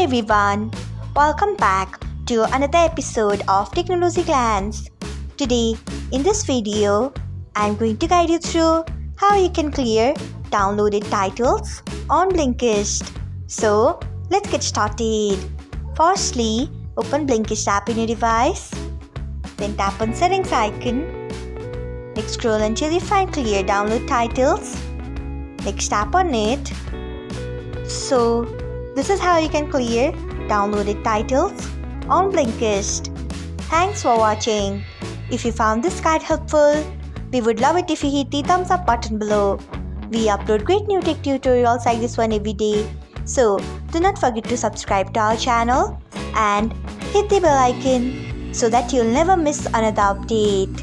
everyone, welcome back to another episode of Technologyglance. Today, in this video, I'm going to guide you through how you can clear downloaded titles on Blinkist. So, let's get started. Firstly, open Blinkist app in your device. Then tap on settings icon. Next, scroll until you find clear download titles. Next, tap on it. So, this is how you can clear downloaded titles on Blinkist. Thanks for watching. If you found this guide helpful, we would love it if you hit the thumbs up button below. We upload great new tech tutorials like this one every day. So, do not forget to subscribe to our channel and hit the bell icon so that you'll never miss another update.